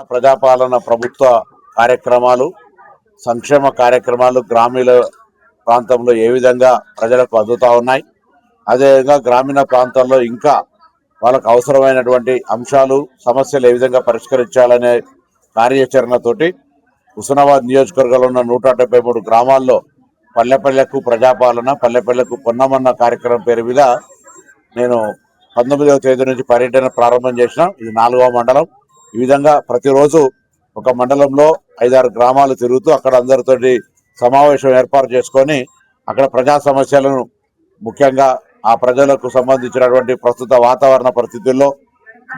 ప్రజాపాలన ప్రభుత్వ కార్యక్రమాలు సంక్షేమ కార్యక్రమాలు గ్రామీణ ప్రాంతంలో ఏ విధంగా ప్రజలకు అందుతా ఉన్నాయి. అదేవిధంగా గ్రామీణ ప్రాంతాల్లో ఇంకా వాళ్ళకు అవసరమైనటువంటి అంశాలు సమస్యలు ఏ విధంగా పరిష్కరించాలనే కార్యాచరణతోటి హుస్నాబాద్ నియోజకవర్గంలో ఉన్న 173 గ్రామాల్లో పల్లెపల్లెకు ప్రజాపాలన పల్లెపల్లెకు పొన్నమన్న కార్యక్రమం పేరు మీద నేను 19వ తేదీ నుంచి పర్యటన ప్రారంభం చేసిన. ఇది 4వ మండలం. ఈ విధంగా ప్రతిరోజు ఒక మండలంలో 5-6 గ్రామాలు తిరుగుతూ అక్కడ అందరితోటి సమావేశం ఏర్పాటు చేసుకొని అక్కడ ప్రజా సమస్యలను ముఖ్యంగా ఆ ప్రజలకు సంబంధించినటువంటి ప్రస్తుత వాతావరణ పరిస్థితుల్లో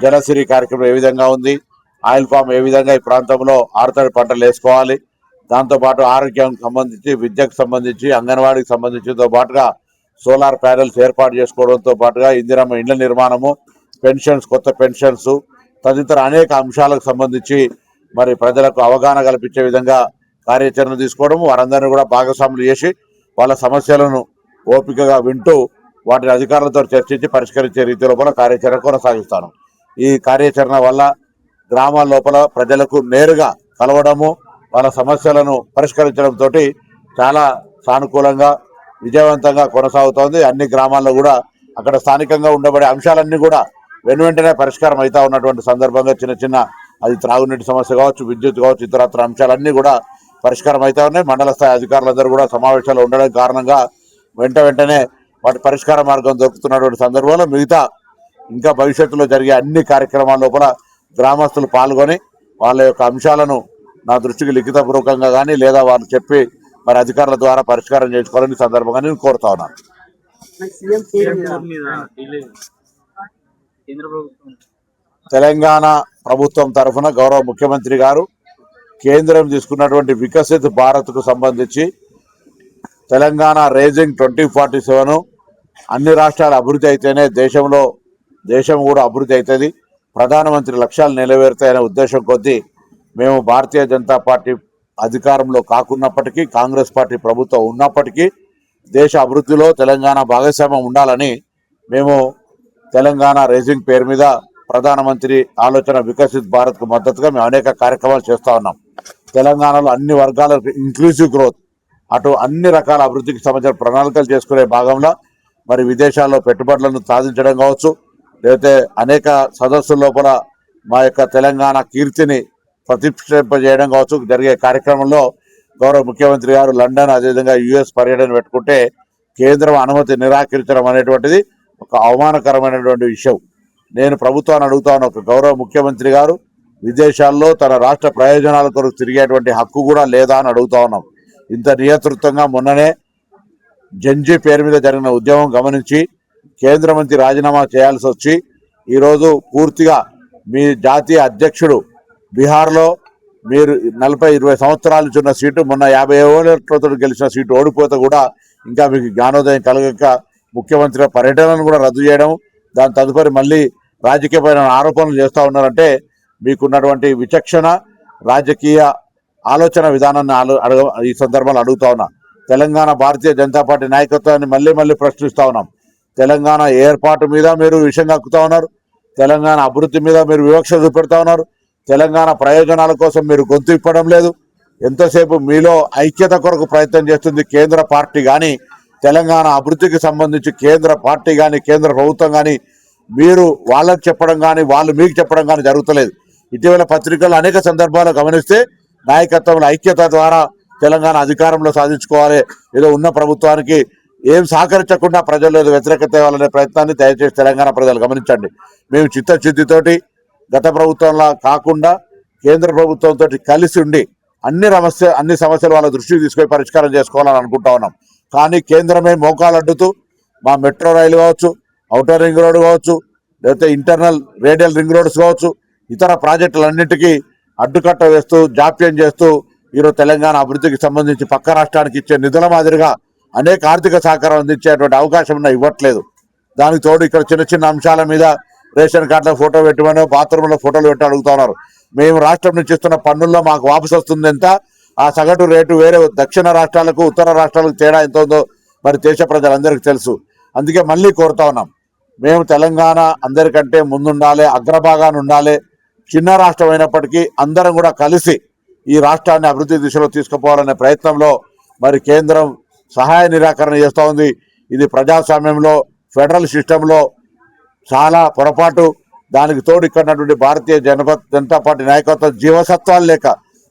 జలసిరి కార్యక్రమం ఏ విధంగా ఉంది, ఆయిల్ ఫామ్ ఏ విధంగా ఈ ప్రాంతంలో ఆరుతడి పంటలు వేసుకోవాలి, దాంతోపాటు ఆరోగ్యం సంబంధించి విద్యకు సంబంధించి అంగన్వాడీకి సంబంధించితో పాటుగా సోలార్ ప్యానెల్స్ ఏర్పాటు చేసుకోవడంతో పాటుగా ఇందిరమ్మ ఇండ్ల నిర్మాణము, పెన్షన్స్, కొత్త పెన్షన్స్ తదితర అనేక అంశాలకు సంబంధించి మరి ప్రజలకు అవగాహన కల్పించే విధంగా కార్యాచరణ తీసుకోవడం, వారందరినీ కూడా భాగస్వాములు చేసి వాళ్ళ సమస్యలను ఓపికగా వింటూ వాటిని అధికారులతో చర్చించి పరిష్కరించే రీతి లోపల కార్యాచరణ కొనసాగిస్తాను. ఈ కార్యాచరణ వల్ల గ్రామాల లోపల ప్రజలకు నేరుగా కలవడము, వాళ్ళ సమస్యలను పరిష్కరించడంతో చాలా సానుకూలంగా విజయవంతంగా కొనసాగుతోంది. అన్ని గ్రామాల్లో కూడా అక్కడ స్థానికంగా ఉండబడే అంశాలన్నీ కూడా వెంటనే పరిష్కారం అవుతా ఉన్నటువంటి సందర్భంగా చిన్న అది త్రాగునీటి సమస్య కావచ్చు, విద్యుత్ కావచ్చు, ఇతరత్ర అంశాలన్నీ కూడా పరిష్కారం అవుతా ఉన్నాయి. మండల స్థాయి అధికారులందరూ కూడా సమావేశాలు ఉండడం కారణంగా వెంటనే వాటి పరిష్కార మార్గం దొరుకుతున్నటువంటి సందర్భంలో మిగతా ఇంకా భవిష్యత్తులో జరిగే అన్ని కార్యక్రమాల లోపల గ్రామస్తులు పాల్గొని వాళ్ళ యొక్క అంశాలను నా దృష్టికి లిఖితపూర్వకంగా కానీ లేదా వాళ్ళు చెప్పి మరి అధికారుల ద్వారా పరిష్కారం చేసుకోవాలని సందర్భంగా నేను కోరుతా ఉన్నాను. తెలంగాణ ప్రభుత్వం తరఫున గౌరవ ముఖ్యమంత్రి గారు కేంద్రం తీసుకున్నటువంటి వికసిత్ భారత్ కు సంబంధించి తెలంగాణ రేజింగ్ 2047 అన్ని రాష్ట్రాల అభివృద్ధి అయితేనే దేశం కూడా అభివృద్ధి అవుతుంది, ప్రధానమంత్రి లక్ష్యాలు నెరవేరుతాయనే ఉద్దేశం కొద్దీ మేము భారతీయ జనతా పార్టీ అధికారంలో కాకున్నప్పటికీ, కాంగ్రెస్ పార్టీ ప్రభుత్వం ఉన్నప్పటికీ దేశ అభివృద్ధిలో తెలంగాణ భాగస్వామ్యం ఉండాలని మేము తెలంగాణ రేజింగ్ పేరు మీద ప్రధానమంత్రి ఆలోచన వికసిత్ భారత్ కు మద్దతుగా మేము అనేక కార్యక్రమాలు చేస్తూ ఉన్నాం. తెలంగాణలో అన్ని వర్గాల ఇంక్లూజివ్ గ్రోత్, అటు అన్ని రకాల అభివృద్ధికి సంబంధించిన ప్రణాళికలు చేసుకునే భాగంలో మరి విదేశాల్లో పెట్టుబడులను సాధించడం కావచ్చు, లేకపోతే అనేక సదస్సుల లోపల మా యొక్క తెలంగాణ కీర్తిని ప్రతిష్ఠింపజేయడం కావచ్చు జరిగే కార్యక్రమంలో గౌరవ ముఖ్యమంత్రి గారు లండన్ అదేవిధంగా US పర్యటన పెట్టుకుంటే కేంద్రం అనుమతి నిరాకరించడం అనేటువంటిది ఒక అవమానకరమైనటువంటి విషయం. నేను ప్రభుత్వాన్ని అడుగుతాను, ఒక గౌరవ ముఖ్యమంత్రి గారు విదేశాల్లో తన రాష్ట్ర ప్రయోజనాల కొరకు తిరిగేటువంటి హక్కు కూడా లేదా అని అడుగుతా ఉన్నాం. ఇంత నియంతృత్వంగా మొన్ననే జంజీ పేరు మీద జరిగిన ఉద్యమం గమనించి కేంద్ర మంత్రి రాజీనామా చేయాల్సి వచ్చి ఈరోజు పూర్తిగా మీ జాతీయ అధ్యక్షుడు బీహార్లో మీరు 40-20 సంవత్సరాల నుంచి ఉన్న సీటు మొన్న 50 ఓట్లతో గెలిచిన సీటు ఓడిపోతే కూడా ఇంకా మీకు జ్ఞానోదయం కలగక ముఖ్యమంత్రి పర్యటనను కూడా రద్దు చేయడం, దాని తదుపరి మళ్ళీ రాజకీయపరమైన ఆరోపణలు చేస్తూ ఉన్నారంటే మీకున్నటువంటి విచక్షణ రాజకీయ ఆలోచన విధానాన్ని ఈ సందర్భంలో అడుగుతా ఉన్నా. తెలంగాణ భారతీయ జనతా పార్టీ నాయకత్వాన్ని మళ్ళీ ప్రశ్నిస్తా ఉన్నాం. తెలంగాణ ఏర్పాటు మీద మీరు విషయం కక్కుతా ఉన్నారు, తెలంగాణ అభివృద్ధి మీద మీరు వివక్ష చూపెడతా ఉన్నారు, తెలంగాణ ప్రయోజనాల కోసం మీరు గొంతు ఇప్పడం లేదు. ఎంతసేపు మీలో ఐక్యత కొరకు ప్రయత్నం చేస్తుంది కేంద్ర పార్టీ కానీ, తెలంగాణ అభివృద్ధికి సంబంధించి కేంద్ర పార్టీ కానీ కేంద్ర ప్రభుత్వం కానీ మీరు వాళ్ళకి చెప్పడం కానీ వాళ్ళు మీకు చెప్పడం కానీ జరుగుతలేదు. ఇటీవల పత్రికల్లో అనేక సందర్భాలు గమనిస్తే నాయకత్వంలో ఐక్యత ద్వారా తెలంగాణ అధికారంలో సాధించుకోవాలి, ఏదో ఉన్న ప్రభుత్వానికి ఏం సహకరించకుండా ప్రజల్లో ఏదో వ్యతిరేకత తేవాలనే ప్రయత్నాన్ని దయచేసి తెలంగాణ ప్రజలు గమనించండి. మేము చిత్తశుద్ధితోటి గత ప్రభుత్వంలా కాకుండా కేంద్ర ప్రభుత్వంతో కలిసి ఉండి అన్ని సమస్యలు వాళ్ళ దృష్టికి తీసుకొని పరిష్కారం చేసుకోవాలని అనుకుంటా ఉన్నాం. కానీ కేంద్రమే మోకాలు అడ్డుతూ మా మెట్రో రైలు కావచ్చు, ఔటర్ రింగ్ రోడ్ కావచ్చు, లేకపోతే ఇంటర్నల్ రేడియల్ రింగ్ రోడ్స్ కావచ్చు, ఇతర ప్రాజెక్టులన్నింటికీ అడ్డుకట్ట వేస్తూ జాప్యం చేస్తూ ఈరోజు తెలంగాణ అభివృద్ధికి సంబంధించి పక్క రాష్ట్రానికి ఇచ్చే నిధుల మాదిరిగా అనేక ఆర్థిక సహకారం అందించేటువంటి అవకాశం ఇవ్వట్లేదు. దానికి తోడు ఇక్కడ చిన్న అంశాల మీద రేషన్ కార్డులో ఫోటో పెట్టమని బాత్రూంలో ఫోటోలు పెట్టి అడుగుతా ఉన్నారు. మేము రాష్ట్రం నుంచి ఇస్తున్న పన్నుల్లో మాకు వాపసు వస్తుంది ఎంత, ఆ సగటు రేటు వేరే దక్షిణ రాష్ట్రాలకు ఉత్తర రాష్ట్రాలకు తేడా ఎంత ఉందో మరి దేశ ప్రజలందరికీ తెలుసు. అందుకే మళ్ళీ కోరుతా ఉన్నాం, మేము తెలంగాణ అందరికంటే ముందుండాలి, అగ్రభాగాన్ని ఉండాలి, చిన్న రాష్ట్రం అయినప్పటికీ అందరం కూడా కలిసి ఈ రాష్ట్రాన్ని అభివృద్ధి దిశలో తీసుకుపోవాలనే ప్రయత్నంలో మరి కేంద్రం సహాయ నిరాకరణ చేస్తూ ఉంది. ఇది ప్రజాస్వామ్యంలో ఫెడరల్ సిస్టంలో చాలా పొరపాటు. దానికి తోడు ఇక్కడ భారతీయ జనతా పార్టీ నాయకత్వం జీవసత్వాలు లేక,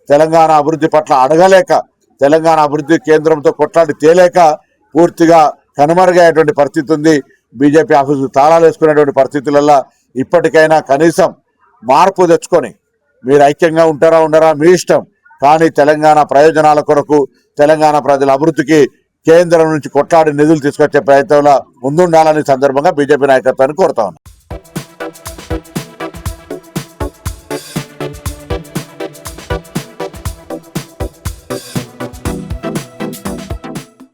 తెలంగాణ అభివృద్ధి పట్ల అడగలేక, తెలంగాణ అభివృద్ధి కేంద్రంతో కొట్లాడి తేలేక పూర్తిగా కనుమరుగయ్యేటువంటి పరిస్థితి ఉంది. బీజేపీ ఆఫీసు తాళాలు వేసుకునేటువంటి పరిస్థితులలో ఇప్పటికైనా కనీసం మార్పు తెచ్చుకొని మీరు ఐక్యంగా ఉంటారా ఉండరా మీ ఇష్టం, కానీ తెలంగాణ ప్రయోజనాల కొరకు, తెలంగాణ ప్రజల అభివృద్ధికి కేంద్రం నుంచి కొట్లాడి నిధులు తీసుకొచ్చే ప్రయత్నంలో ముందుండాలని సందర్భంగా బీజేపీ నాయకత్వాన్ని కోరుతా ఉన్నాను.